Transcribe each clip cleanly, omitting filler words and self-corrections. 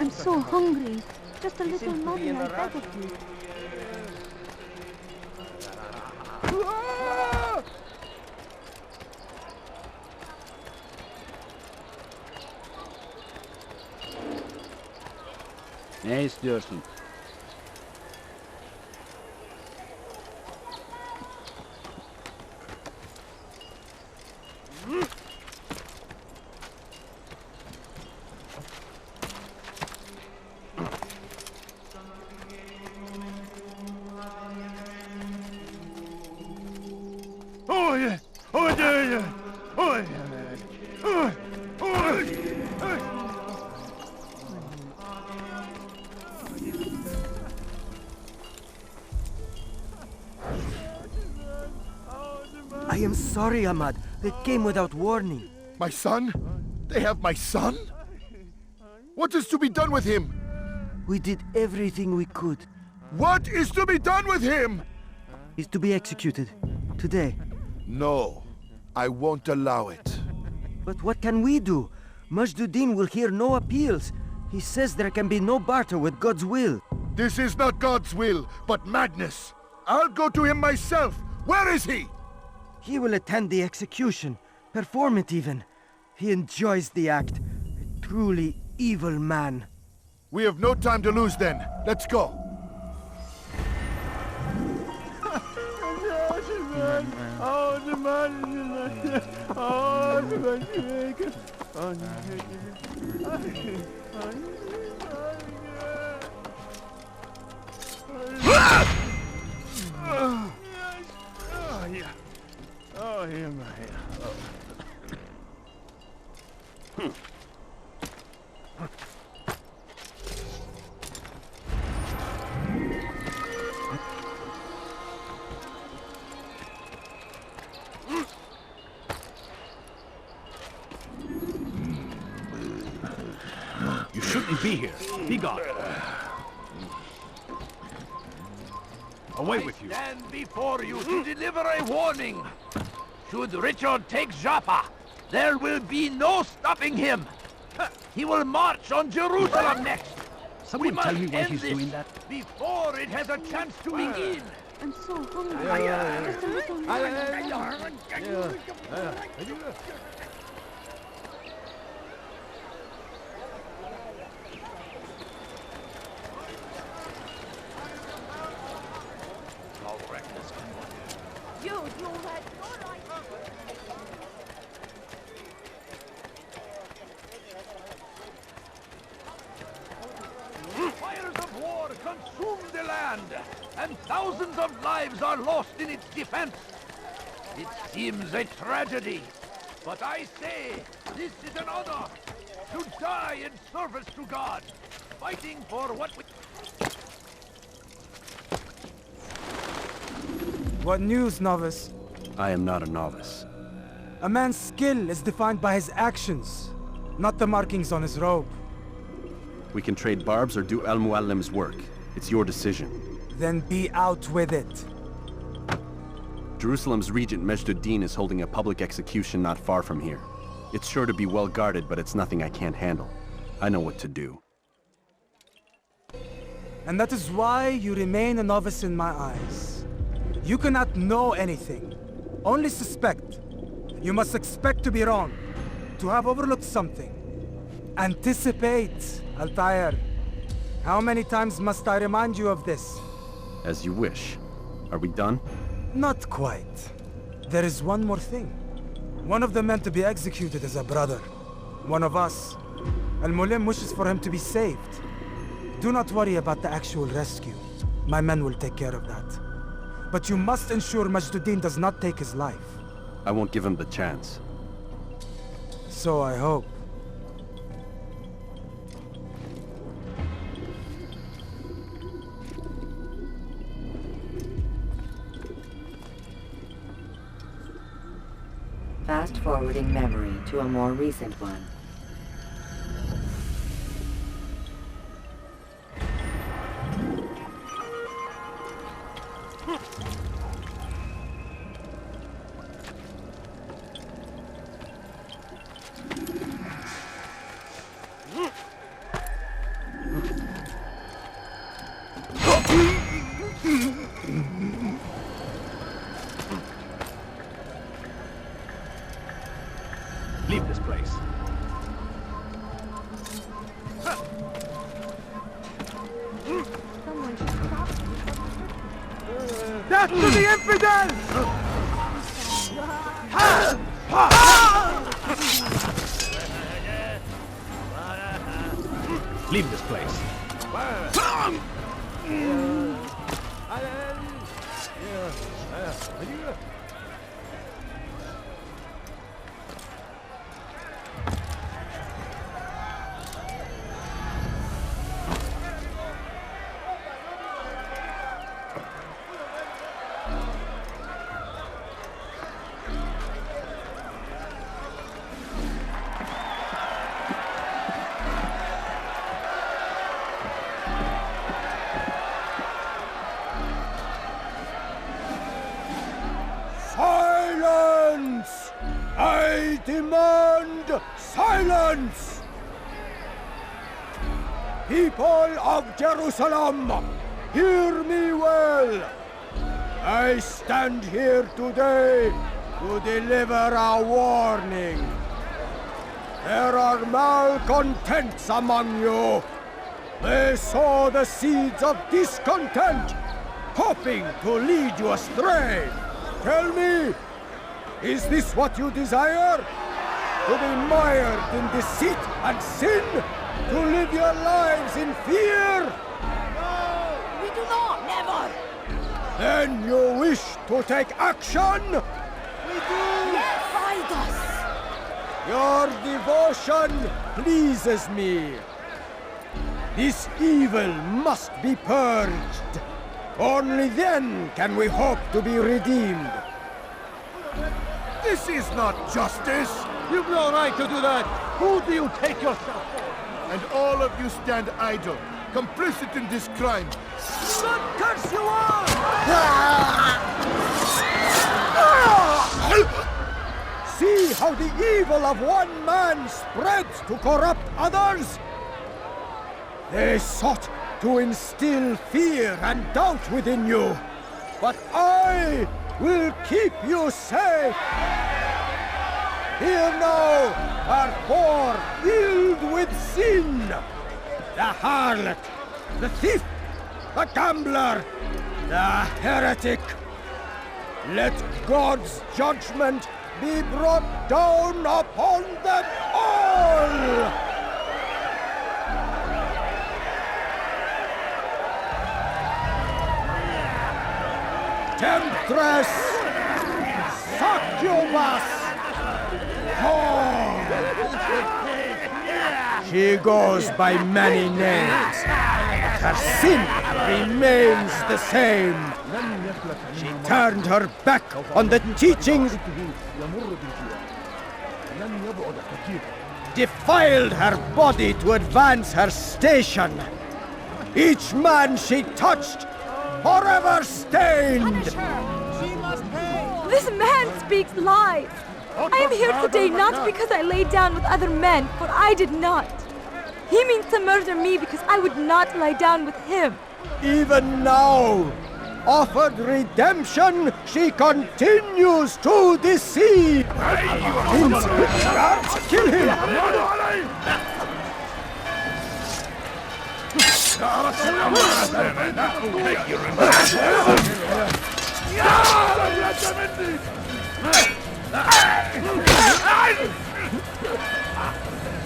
I'm so hungry. Just a little money, I beg of you. Ne istiyorsun? I am sorry, Ahmad. They came without warning. My son? They have my son? What is to be done with him? We did everything we could. What is to be done with him? He's to be executed. Today. No, I won't allow it. But what can we do? Majduddin will hear no appeals. He says there can be no barter with God's will. This is not God's will, but madness. I'll go to him myself. Where is he? He will attend the execution. Perform it even. He enjoys the act. A truly evil man. We have no time to lose then. Let's go. You shouldn't be here. Be gone. Away with you. I stand before you to deliver a warning. Should Richard take Jaffa, there will be no stopping him. He will march on Jerusalem next. Someone tell me why he's doing that. Before it has a chance to begin. I'm so hungry. Just a little money. You had no right. Fires of war consume the land, and thousands of lives are lost in its defense. It seems a tragedy, but I say this is an honor to die in service to God, fighting for what we... What news, novice? I am not a novice. A man's skill is defined by his actions, not the markings on his robe. We can trade barbs or do Mualim's work. It's your decision. Then be out with it. Jerusalem's regent Majduddin is holding a public execution not far from here. It's sure to be well guarded, but it's nothing I can't handle. I know what to do. And that is why you remain a novice in my eyes. You cannot know anything, only suspect. You must expect to be wrong, to have overlooked something. Anticipate, Altaïr. How many times must I remind you of this? As you wish. Are we done? Not quite. There is one more thing. One of the men to be executed is a brother. One of us. Al-Mualim wishes for him to be saved. Do not worry about the actual rescue. My men will take care of that. But you must ensure Majduddin does not take his life. I won't give him the chance. So I hope. Fast-forwarding memory to a more recent one. Leave this place. Someone should stop me. Death to the infidels! Leave this place. Silence! I demand silence! People of Jerusalem, hear me well. I stand here today to deliver a warning. There are malcontents among you. They sow the seeds of discontent, hoping to lead you astray. Tell me, is this what you desire? To be mired in deceit and sin? To live your lives in fear? No, we do not. Never. Then you wish to take action? We do. Yes, fight us. Your devotion pleases me. This evil must be purged. Only then can we hope to be redeemed. This is not justice! You've no right to do that! Who do you take yourself for? And all of you stand idle, complicit in this crime. God curse you all! See how the evil of one man spreads to corrupt others? They sought to instill fear and doubt within you, but I will keep you safe. Here now are four filled with sin. The harlot, the thief, the gambler, the heretic. Let God's judgment be brought down upon them all! Temptress! Succubus! Whore! She goes by many names, but her sin remains the same. She turned her back on the teachings, defiled her body to advance her station. Each man she touched, forever stained! This man speaks lies. I am here today not because I lay down with other men, for I did not. He means to murder me because I would not lie down with him. Even now, offered redemption, she continues to deceive! Guards, kill him!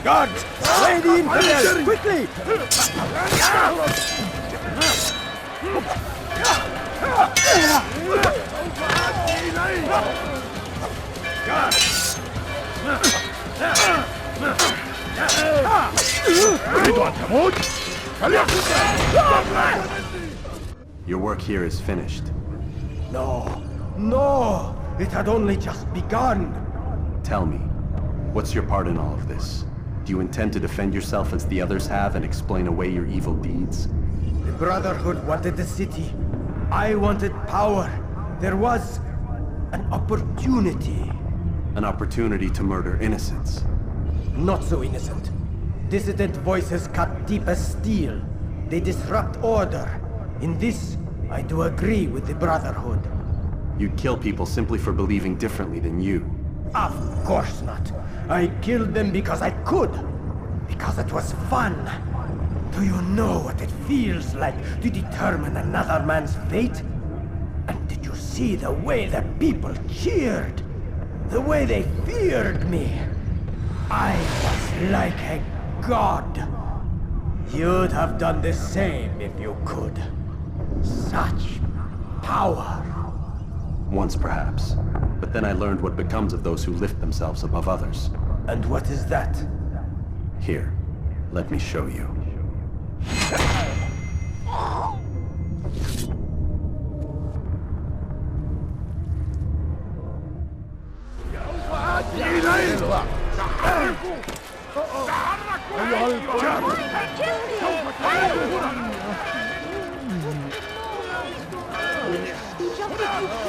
Guards, slay the infidel, quickly! Your work here is finished. No, no! It had only just begun! Tell me, what's your part in all of this? Do you intend to defend yourself as the others have and explain away your evil deeds? The Brotherhood wanted the city. I wanted power. There was an opportunity. An opportunity to murder innocents. Not so innocent. Dissident voices cut deep as steel. They disrupt order. In this, I do agree with the Brotherhood. You'd kill people simply for believing differently than you. Of course not. I killed them because I could. Because it was fun. Do you know what it feels like to determine another man's fate? And did you see the way the people cheered? The way they feared me? I was like a god. You'd have done the same if you could. Such power. Once, perhaps. But then I learned what becomes of those who lift themselves above others. And what is that? Here, let me show you.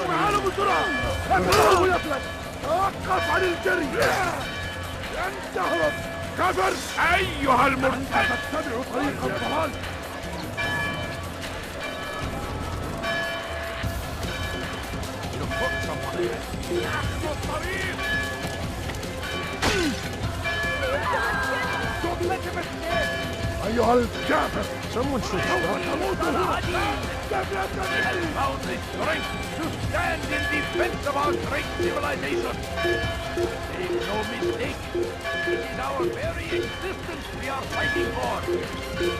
تعالوا بسرعة! اضربوا يا ابلك! توقف عن الجري! لن تهرب! كفر أيها المرتد! تتبع طريق الضلال! نحن الطريق! أيها الكافر! Someone should stop. We have found the strength to stand in defense of our great civilization. Make no mistake, it is our very existence we are fighting for. The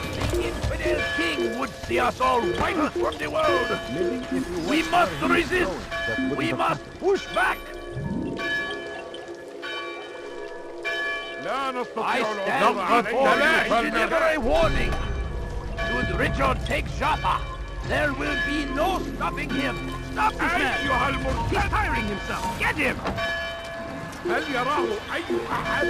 infidel king would see us all wiped from the world. We must resist. We must push back. I stand before you to deliver a warning. Should Richard take Jaffa, there will be no stopping him. Stop this man! He's tiring himself. Get him! هل يراه أي أحد؟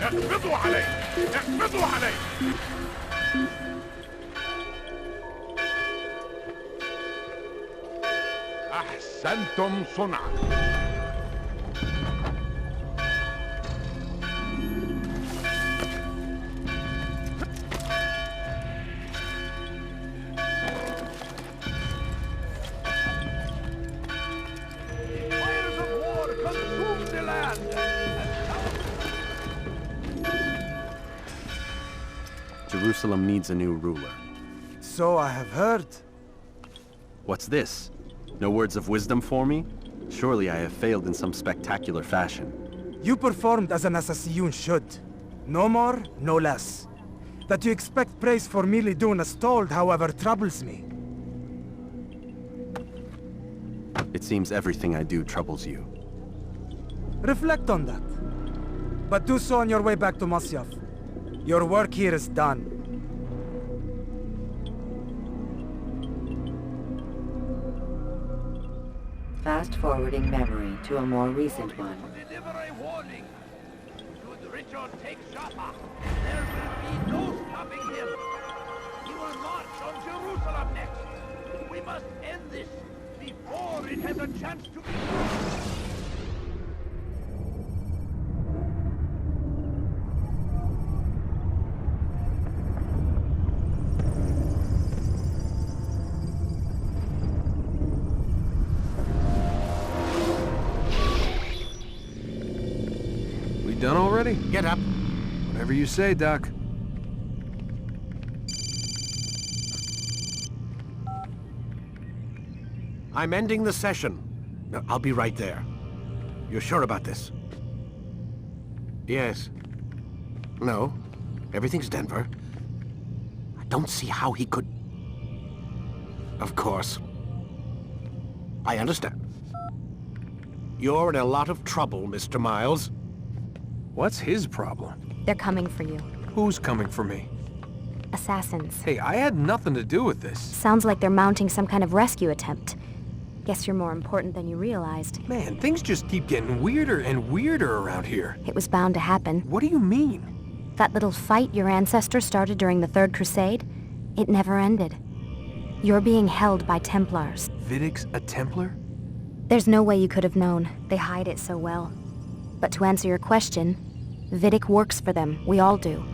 اقبضوا عليه! اقبضوا عليه! أحسنتم صنعا. Fires of war consume the land. Jerusalem needs a new ruler. So I have heard. What's this? No words of wisdom for me? Surely I have failed in some spectacular fashion. You performed as an assassin should. No more, no less. That you expect praise for merely doing as told, however, troubles me. It seems everything I do troubles you. Reflect on that. But do so on your way back to Masyaf. Your work here is done. Fast-forwarding memory to a more recent one. Deliver a warning. Should Richard take Jaffa, there will be no stopping him. He will march on Jerusalem next. We must end this before it has a chance to be. Done already? Get up. Whatever you say, Doc. I'm ending the session. No, I'll be right there. You're sure about this? Yes. No. Everything's Denver. I don't see how he could... Of course. I understand. You're in a lot of trouble, Mr. Miles. What's his problem? They're coming for you. Who's coming for me? Assassins. Hey, I had nothing to do with this. Sounds like they're mounting some kind of rescue attempt. Guess you're more important than you realized. Man, things just keep getting weirder and weirder around here. It was bound to happen. What do you mean? That little fight your ancestors started during the Third Crusade, it never ended. You're being held by Templars. Vidic's a Templar? There's no way you could have known. They hide it so well. But to answer your question, Vidic works for them. We all do.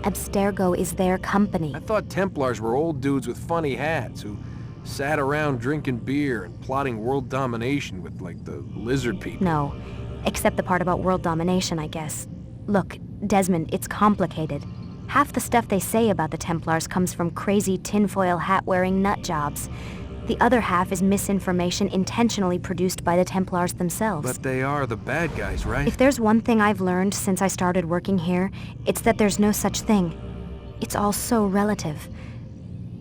Abstergo is their company. I thought Templars were old dudes with funny hats who sat around drinking beer and plotting world domination with, like, the lizard people. No, except the part about world domination, I guess. Look, Desmond, it's complicated. Half the stuff they say about the Templars comes from crazy tinfoil hat-wearing nut jobs. The other half is misinformation intentionally produced by the Templars themselves. But they are the bad guys, right? If there's one thing I've learned since I started working here, it's that there's no such thing. It's all so relative.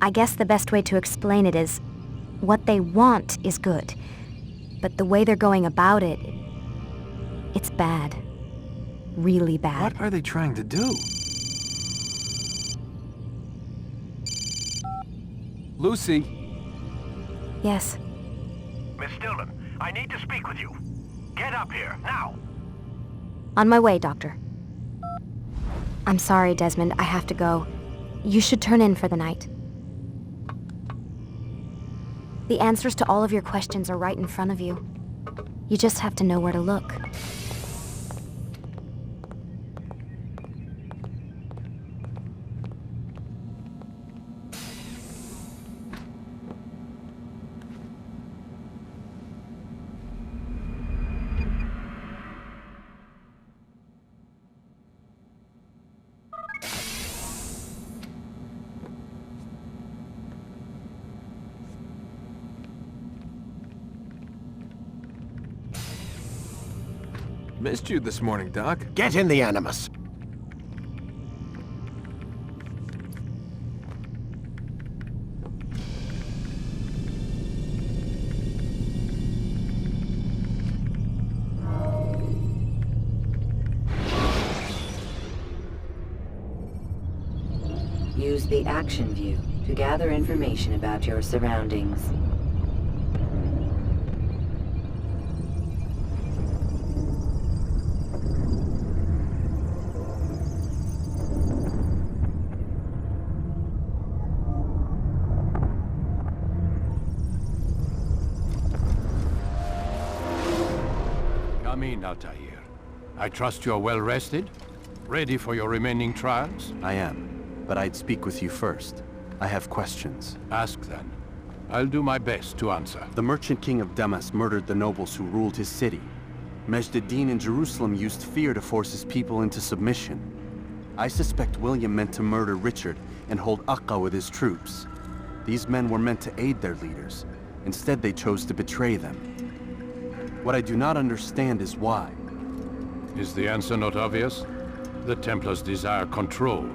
I guess the best way to explain it is, what they want is good. But the way they're going about it, it's bad. Really bad. What are they trying to do? Lucy? Yes. Miss Stillman, I need to speak with you. Get up here, now! On my way, Doctor. I'm sorry, Desmond, I have to go. You should turn in for the night. The answers to all of your questions are right in front of you. You just have to know where to look. Missed you this morning, Doc. Get in the Animus. Use the action view to gather information about your surroundings. Come in, Altaïr. I trust you're well rested? Ready for your remaining trials? I am, but I'd speak with you first. I have questions. Ask then. I'll do my best to answer. The merchant king of Damascus murdered the nobles who ruled his city. Majd ad-Din in Jerusalem used fear to force his people into submission. I suspect William meant to murder Richard and hold Acre with his troops. These men were meant to aid their leaders. Instead, they chose to betray them. What I do not understand is why. Is the answer not obvious? The Templars desire control.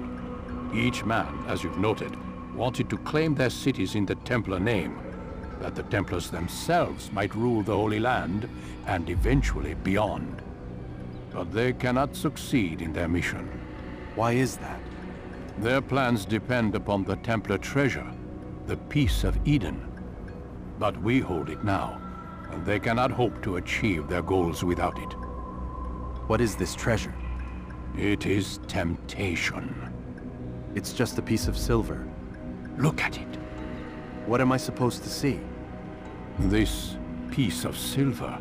Each man, as you've noted, wanted to claim their cities in the Templar name, that the Templars themselves might rule the Holy Land, and eventually beyond. But they cannot succeed in their mission. Why is that? Their plans depend upon the Templar treasure, the Peace of Eden. But we hold it now, and they cannot hope to achieve their goals without it. What is this treasure? It is temptation. It's just a piece of silver. Look at it. What am I supposed to see? This piece of silver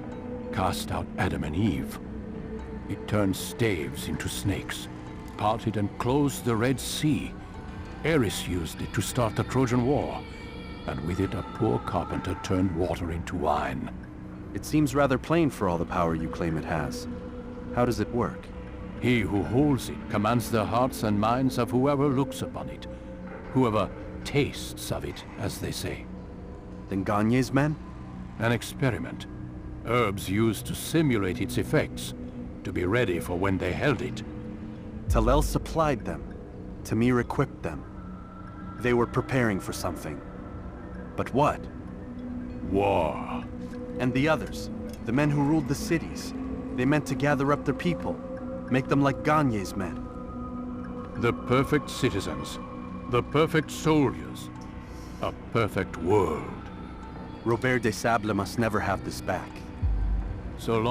cast out Adam and Eve. It turned staves into snakes, parted and closed the Red Sea. Ares used it to start the Trojan War, and with it a poor carpenter turned water into wine. It seems rather plain for all the power you claim it has. How does it work? He who holds it commands the hearts and minds of whoever looks upon it, whoever tastes of it, as they say. Then Gagne's men? An experiment. Herbs used to simulate its effects, to be ready for when they held it. Talel supplied them. Tamir equipped them. They were preparing for something. But what? War. And the others, the men who ruled the cities, they meant to gather up their people, make them like Gagne's men. The perfect citizens, the perfect soldiers, a perfect world. Robert de Sable must never have this back. So long